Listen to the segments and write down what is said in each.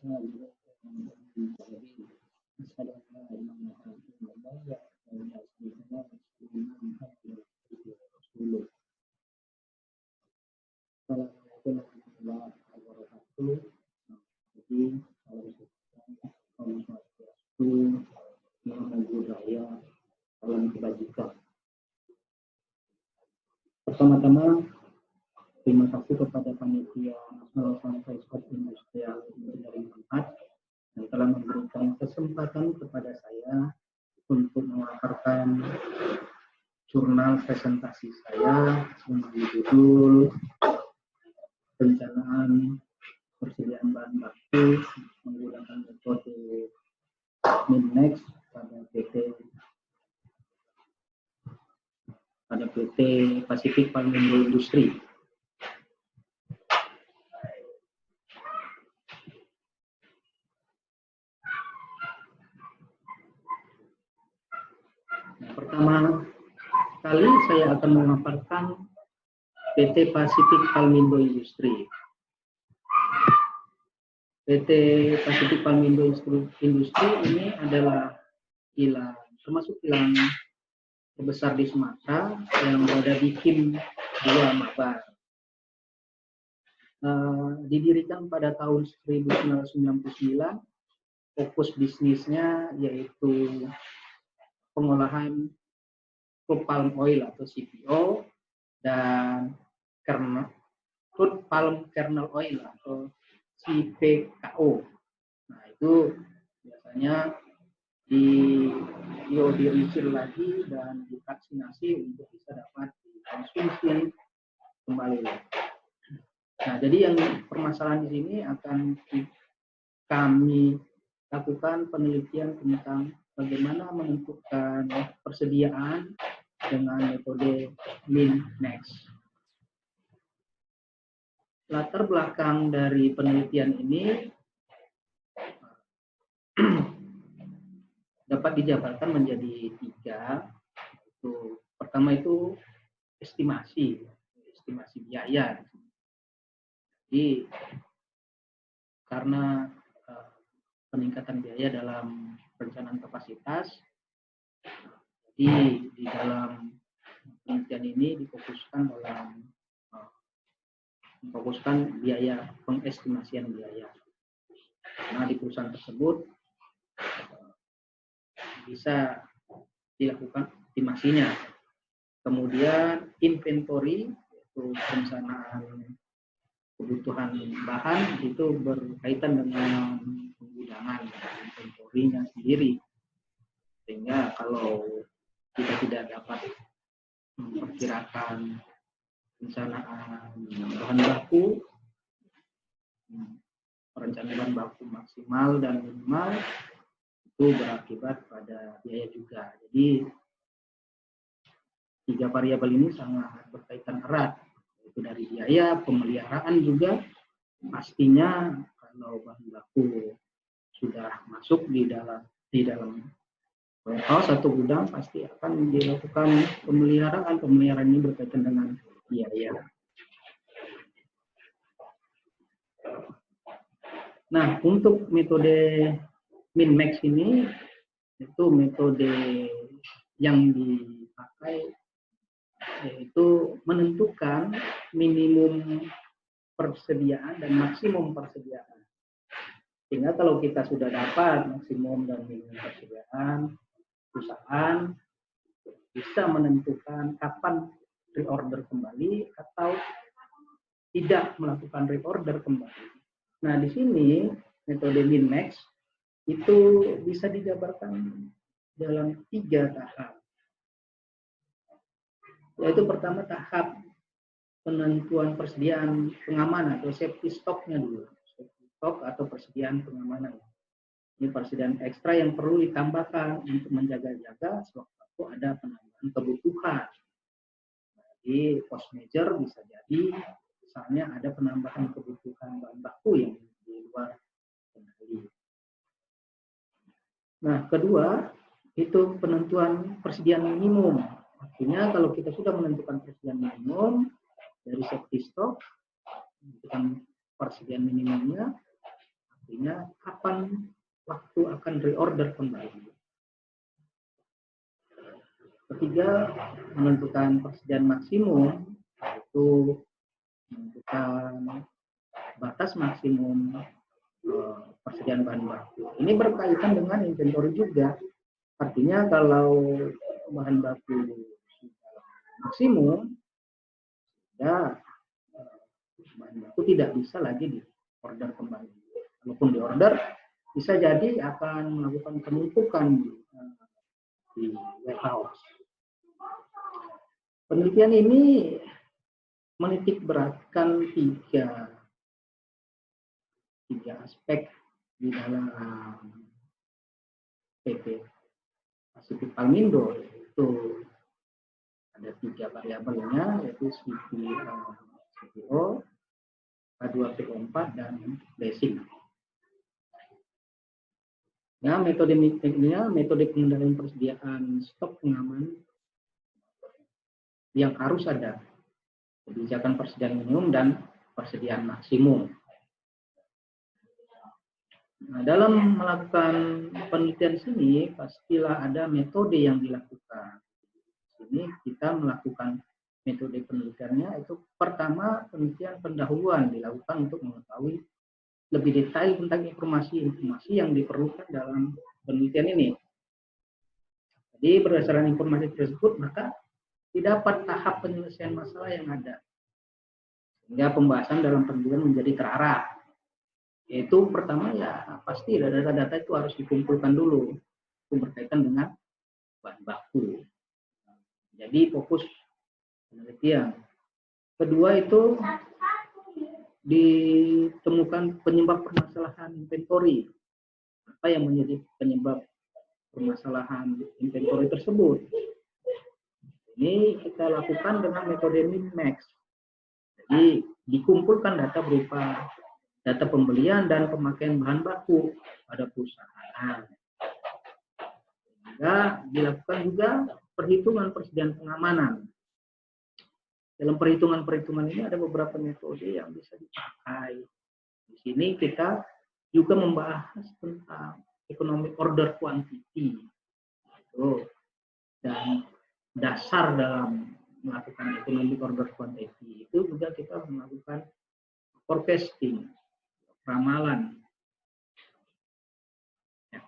Pertama-tama, terima kasih kepada Panitia Nasional Sampai Sport Industrial Engineering 4 yang telah memberikan kesempatan kepada saya untuk memaparkan jurnal presentasi saya dengan judul Perencanaan Persediaan Bahan Baku menggunakan metode MinMax pada PT Pacific Palmindo Industri. Pertama kali saya akan memaparkan PT Pacific Palmindo Industri. PT Pacific Palmindo Industri ini adalah kilang, termasuk kilang terbesar di Sumatera yang berada di Kim 2 Mabar. Didirikan pada tahun 1999, fokus bisnisnya yaitu pengolahan crude palm oil atau CPO dan crude palm kernel oil atau CPKO. Nah, itu biasanya diiodisir lagi dan divaksinasi untuk bisa dapat dikonsumsi kembali. Nah, jadi yang permasalahan di sini akan kami lakukan penelitian tentang bagaimana menentukan persediaan dengan metode MinMax. Latar belakang dari penelitian ini dapat dijabarkan menjadi 3. Pertama itu estimasi biaya. Jadi karena peningkatan biaya dalam perencanaan kapasitas, jadi di dalam penelitian ini difokuskan biaya, pengestimasian biaya. Nah, di perusahaan tersebut bisa dilakukan estimasinya. Kemudian inventory, yaitu perencanaan kebutuhan bahan, itu berkaitan dengan penggudangan inventory-nya sendiri. Sehingga kalau kita tidak dapat memperkirakan perencanaan bahan baku, perencanaan bahan baku maksimal dan minimal, itu berakibat pada biaya juga. Jadi 3 variabel ini sangat berkaitan erat, yaitu dari biaya, pemeliharaan juga. Pastinya kalau bahan baku sudah masuk di dalam warehouse atau gudang, pasti akan dilakukan pemeliharaan. Pemeliharaan ini berkaitan dengan biaya. Nah, untuk metode MinMax ini, itu metode yang dipakai yaitu menentukan minimum persediaan dan maksimum persediaan. Sehingga kalau kita sudah dapat maksimum dan minimum persediaan, perusahaan bisa menentukan kapan reorder kembali atau tidak melakukan reorder kembali. Nah, di sini metode MinMax itu bisa dijabarkan dalam 3 tahap. Yaitu pertama tahap penentuan persediaan pengamanan atau safety stock-nya dulu. Safety stock atau persediaan pengamanan. Ini persediaan ekstra yang perlu ditambahkan untuk menjaga-jaga sewaktu ada penambahan kebutuhan. Jadi post major bisa jadi misalnya ada penambahan kebutuhan bahan baku yang di luar kendali. Nah, kedua itu penentuan persediaan minimum. Artinya kalau kita sudah menentukan persediaan minimum dari safety stock, menentukan persediaan minimumnya, artinya kapan waktu akan reorder kembali. Ketiga, menentukan persediaan maksimum, yaitu menentukan batas maksimum persediaan bahan baku. Ini berkaitan dengan inventory juga. Artinya kalau bahan baku maksimum, ya bahan baku tidak bisa lagi diorder kembali. Walaupun diorder, bisa jadi akan melakukan penumpukan di warehouse. Penelitian ini menitik beratkan tiga aspek di dalam PT Pacific Palmindo, yaitu ada tiga variabelnya, yaitu CPO, K2PO4, dan basic. Ya, metode pengendalian persediaan stok pengaman yang harus ada, kebijakan persediaan minimum dan persediaan maksimum. Nah, dalam melakukan penelitian sini pastilah ada metode yang dilakukan. Sini kita melakukan metode penelitiannya itu pertama penelitian pendahuluan dilakukan untuk mengetahui lebih detail tentang informasi-informasi yang diperlukan dalam penelitian ini. Jadi berdasarkan informasi tersebut maka didapat tahap penyelesaian masalah yang ada, sehingga pembahasan dalam penelitian menjadi terarah. Yaitu pertama ya pasti data-data itu harus dikumpulkan dulu, itu berkaitan dengan bahan baku. Jadi fokus penelitian. Kedua itu ditemukan penyebab permasalahan inventory. Apa yang menjadi penyebab permasalahan inventory tersebut? Ini kita lakukan dengan metode min-max. Jadi dikumpulkan data berupa data pembelian dan pemakaian bahan baku pada perusahaan. Sehingga dilakukan juga perhitungan persediaan pengamanan. Dalam perhitungan-perhitungan ini ada beberapa metode yang bisa dipakai. Di sini kita juga membahas tentang economic order quantity. Dan dasar dalam melakukan economic order quantity itu juga kita melakukan forecasting, ramalan. Ya.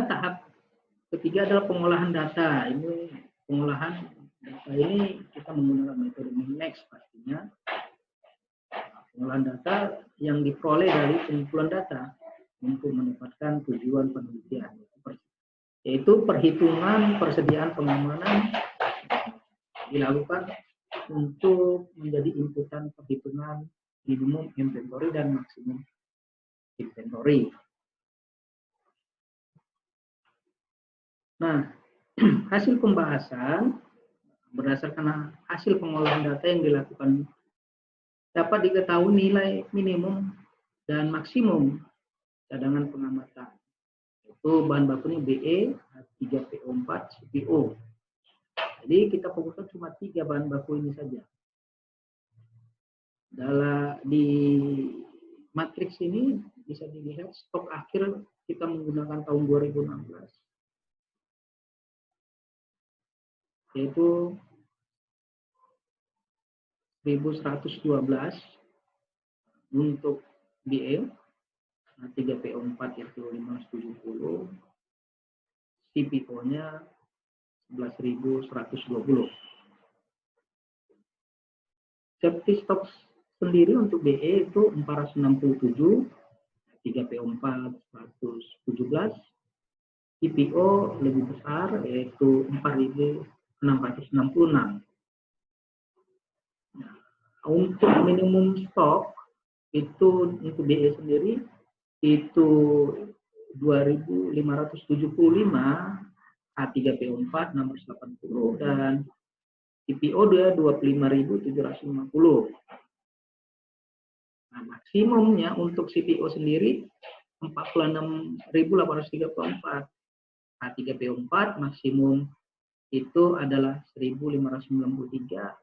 Tahap ketiga adalah pengolahan data. Ini pengolahan data ini kita menggunakan metode min-max pastinya. Pengolahan data yang diperoleh dari pengumpulan data untuk mendapatkan tujuan penelitian, yaitu perhitungan persediaan pengamanan dilakukan untuk menjadi inputan perhitungan minimum inventory dan maksimum inventory. Nah, hasil pembahasan berdasarkan hasil pengolahan data yang dilakukan dapat diketahui nilai minimum dan maksimum cadangan pengamatan. Itu bahan bakunya BE, 3PO4, CPO. Jadi kita fokuskan cuma 3 bahan baku ini saja. Di matriks ini bisa dilihat stok akhir kita menggunakan tahun 2016. Yaitu 1112 untuk BE, 3PO4 itu 570, CPO-nya 11.120. Safety stock sendiri untuk BE itu 467, 3PO4 117, CPO lebih besar yaitu 4.666. Nah, untuk minimum stok itu untuk BE sendiri itu 2.575, A3PO4 680 dan CPO dia 25.750. Nah, maksimumnya untuk CPO sendiri 46.834. A3PO4 maksimum itu adalah 1.593.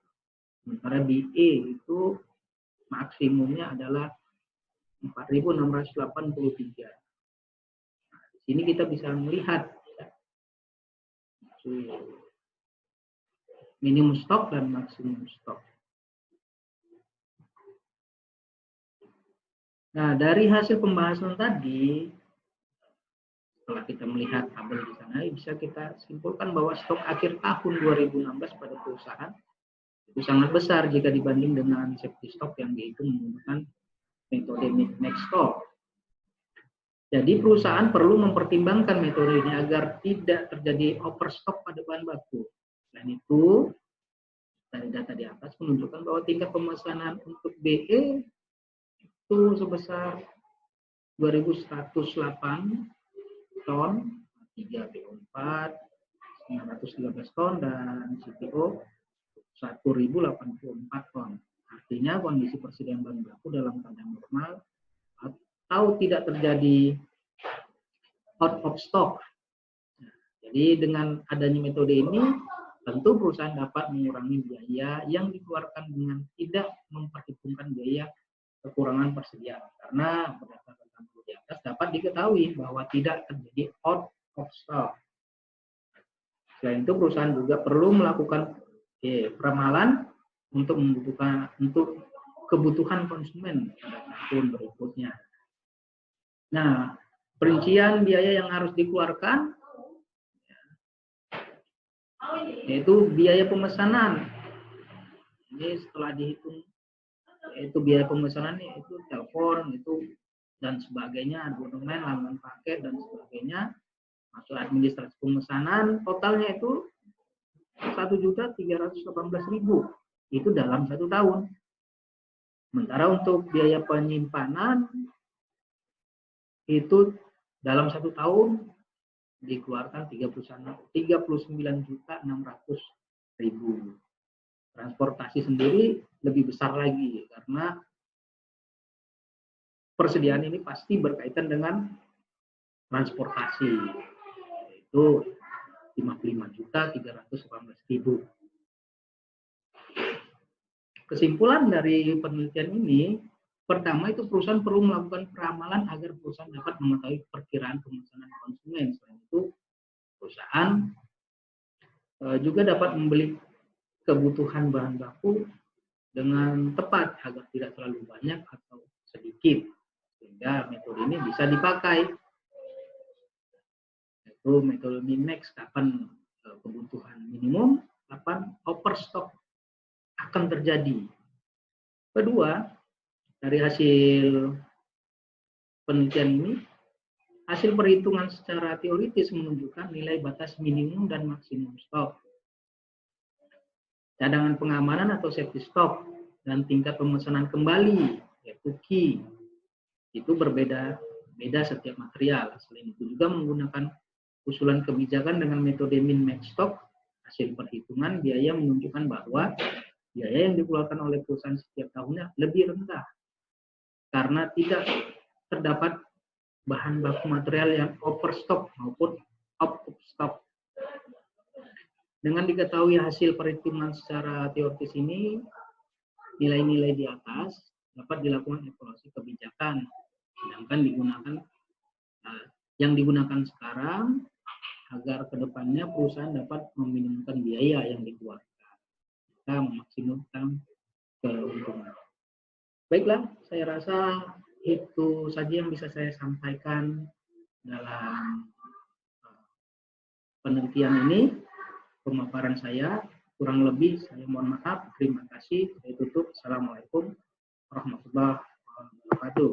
Sementara BE itu maksimumnya adalah 4.683. Nah, di sini kita bisa melihat minimum stok dan maksimum stok. Nah, dari hasil pembahasan tadi, setelah kita melihat tabel di sana, bisa kita simpulkan bahwa stok akhir tahun 2016 pada perusahaan itu sangat besar jika dibanding dengan safety stock yang dihitung menggunakan metode mid-max stock. Jadi perusahaan perlu mempertimbangkan metode ini agar tidak terjadi overstock pada bahan baku. Selain itu, dari data di atas menunjukkan bahwa tingkat pemesanan untuk BE itu sebesar 2.108 ton, 3 BO4, 913 ton, dan CPO 1.084 ton. Artinya kondisi persediaan bahan baku dalam keadaan normal atau tidak terjadi out of stock. Jadi dengan adanya metode ini, tentu perusahaan dapat mengurangi biaya yang dikeluarkan dengan tidak memperhitungkan biaya kekurangan persediaan. Karena berdasarkan tabel di atas dapat diketahui bahwa tidak terjadi out of stock. Selain itu, perusahaan juga perlu melakukan peramalan untuk kebutuhan konsumen pada tahun berikutnya. Nah, perincian biaya yang harus dikeluarkan yaitu biaya pemesanan. Ini setelah dihitung, yaitu biaya pemesanan itu telepon itu dan sebagainya, abonemen, laman paket dan sebagainya, masuk administrasi pemesanan, totalnya itu 1.318.000 itu dalam 1 tahun. Sementara untuk biaya penyimpanan itu dalam 1 tahun dikeluarkan 39.600.000. Transportasi sendiri lebih besar lagi karena persediaan ini pasti berkaitan dengan transportasi, yaitu 55.318.000. Kesimpulan dari penelitian ini, pertama itu perusahaan perlu melakukan peramalan agar perusahaan dapat mengetahui perkiraan pemesanan konsumen. Selain itu, perusahaan juga dapat membeli kebutuhan bahan baku dengan tepat agar tidak terlalu banyak atau sedikit, sehingga metode ini bisa dipakai. Yaitu metode min-max, kapan kebutuhan minimum, kapan overstock akan terjadi. Kedua, dari hasil penelitian ini, hasil perhitungan secara teoritis menunjukkan nilai batas minimum dan maksimum stok, cadangan pengamanan atau safety stock, dan tingkat pemesanan kembali, yaitu Q, itu berbeda-beda setiap material. Selain itu juga menggunakan usulan kebijakan dengan metode min-max stock, hasil perhitungan biaya menunjukkan bahwa biaya yang dikeluarkan oleh perusahaan setiap tahunnya lebih rendah karena tidak terdapat bahan baku material yang overstock maupun out of stock. Dengan diketahui hasil perhitungan secara teoritis ini, nilai-nilai di atas dapat dilakukan evaluasi kebijakan, sedangkan yang digunakan sekarang agar kedepannya perusahaan dapat meminimumkan biaya yang dikeluarkan, kita memaksimumkan keuntungan. Baiklah, saya rasa itu saja yang bisa saya sampaikan dalam penelitian ini. Pemaparan saya kurang lebih saya mohon maaf. Terima kasih. Saya tutup. Assalamualaikum warahmatullahi wabarakatuh.